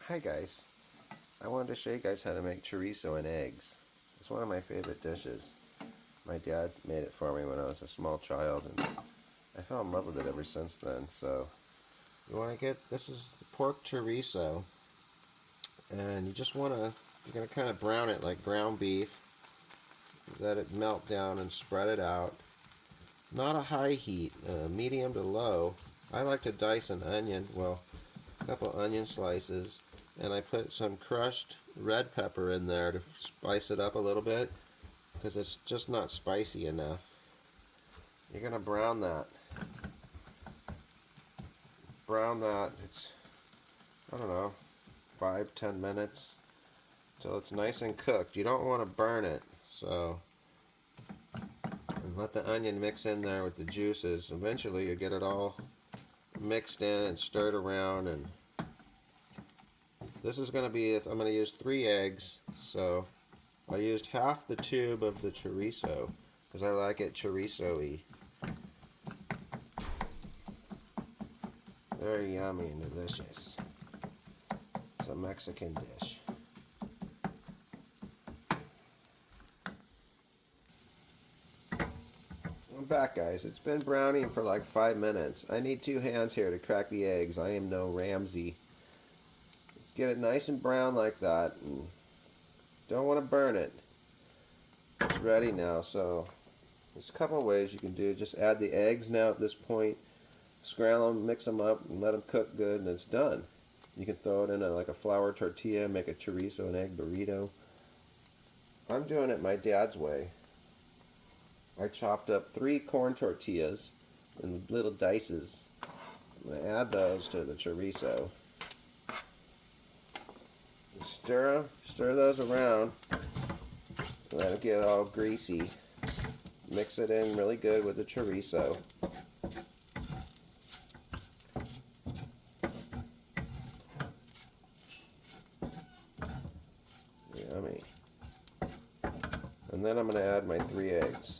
Hi guys, I wanted to show you guys how to make chorizo and eggs. It's one of my favorite dishes. My dad made it for me when I was a small child and I fell in love with it ever since then. So you want to this is pork chorizo, and you're going to kind of brown it like ground beef. Let it melt down and spread it out. Not a high heat, medium to low. I like to dice an onion, well, a couple onion slices, and I put some crushed red pepper in there to spice it up a little bit because it's just not spicy enough. You're going to brown that. It's, I don't know, 5-10 minutes till it's nice and cooked. You don't want to burn it, so and let the onion mix in there with the juices. Eventually you get it all mixed in and stirred around, and this is going to be, I'm going to use 3 eggs, so I used half the tube of the chorizo because I like it chorizo-y. Very yummy and delicious. It's a Mexican dish. I'm back, guys. It's been browning for like 5 minutes. I need 2 hands here to crack the eggs. I am no Ramsay. Let's get it nice and brown like that. And don't want to burn it. It's ready now, so there's a couple of ways you can do it. Just add the eggs now at this point. Scramble them, mix them up, and let them cook good, and it's done. You can throw it in like a flour tortilla, make a chorizo and egg burrito. I'm doing it my dad's way. I chopped up 3 corn tortillas in little dices. I'm going to add those to the chorizo. Stir those around. Let it get all greasy. Mix it in really good with the chorizo. Yummy. And then I'm going to add my 3 eggs.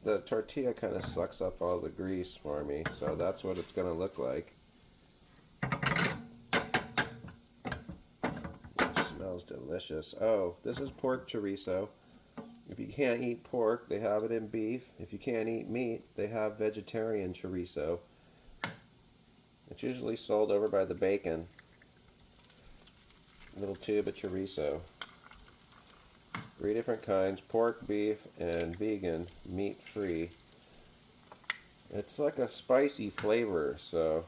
The tortilla kind of sucks up all the grease for me, so that's what it's going to look like. It smells delicious. Oh, this is pork chorizo. If you can't eat pork, they have it in beef. If you can't eat meat, they have vegetarian chorizo. It's usually sold over by the bacon. Little tube of chorizo. 3 different kinds: pork, beef, and vegan, meat-free. It's like a spicy flavor, so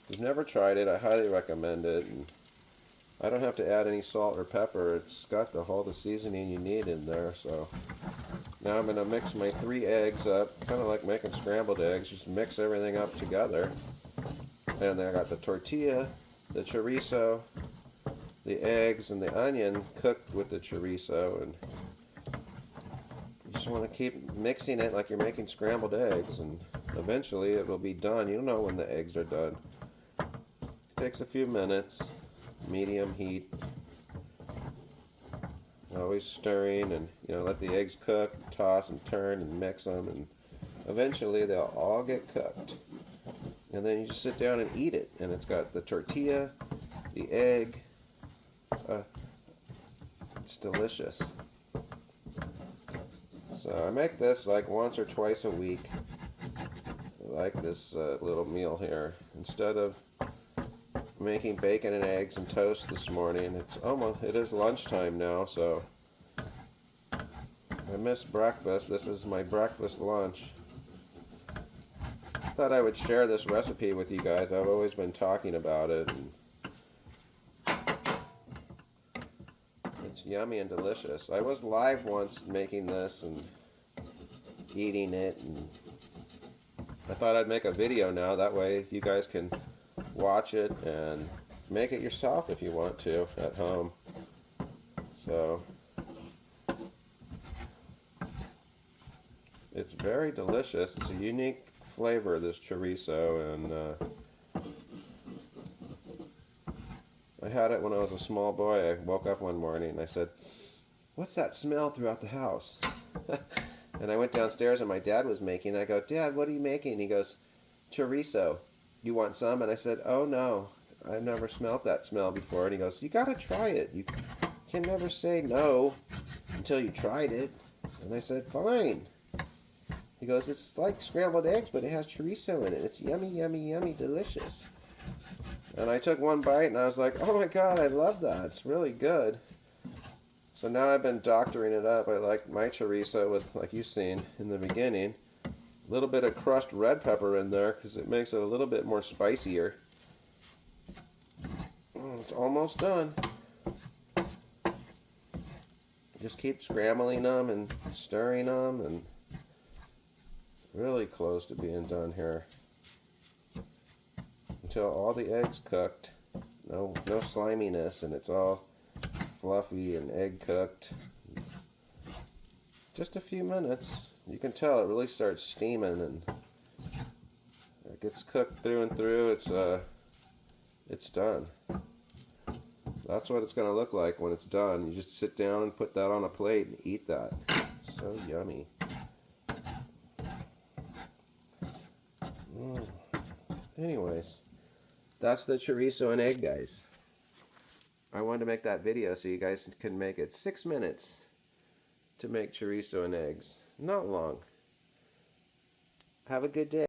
if you've never tried it, I highly recommend it. And I don't have to add any salt or pepper. It's got all the seasoning you need in there. So now I'm going to mix my 3 eggs up, kind of like making scrambled eggs. Just mix everything up together. And then I got the tortilla, the chorizo, the eggs, and the onion cooked with the chorizo, and you just want to keep mixing it like you're making scrambled eggs, and eventually it will be done. You don't know when the eggs are done. It takes a few minutes, medium heat, always stirring, and let the eggs cook, toss and turn and mix them, and eventually they'll all get cooked. And then you just sit down and eat it, and it's got the tortilla, the egg. It's delicious. So I make this like once or twice a week. I like this little meal here. Instead of making bacon and eggs and toast this morning, it is lunchtime now, so I missed breakfast. This is my breakfast lunch. Thought I would share this recipe with you guys. I've always been talking about it, and it's yummy and delicious. I was live once making this and eating it, and I thought I'd make a video now. That way you guys can watch it and make it yourself if you want to at home. So it's very delicious. It's a unique flavor, this chorizo, and I had it when I was a small boy. I woke up one morning and I said, "What's that smell throughout the house?" And I went downstairs and my dad was making. I go, "Dad, what are you making?" He goes, chorizo. You want some? And I said, oh no, I've never smelled that smell before. And he goes, you gotta try it. You can never say no until you tried it. And I said, fine. He goes, it's like scrambled eggs, but it has chorizo in it. It's yummy, yummy, yummy, delicious. And I took one bite and I was like, oh my god, I love that. It's really good. So now I've been doctoring it up. I like my chorizo with, like you've seen in the beginning, a little bit of crushed red pepper in there because it makes it a little bit more spicier. It's almost done. Just keep scrambling them and stirring them, and really close to being done here. Until all the eggs cooked. No sliminess, and it's all fluffy and egg cooked. Just a few minutes. You can tell it really starts steaming and it gets cooked through and through. It's done. That's what it's going to look like when it's done. You just sit down and put that on a plate and eat that. It's so yummy. Anyways, that's the chorizo and egg, guys. I wanted to make that video so you guys can make it 6 minutes to make chorizo and eggs. Not long. Have a good day.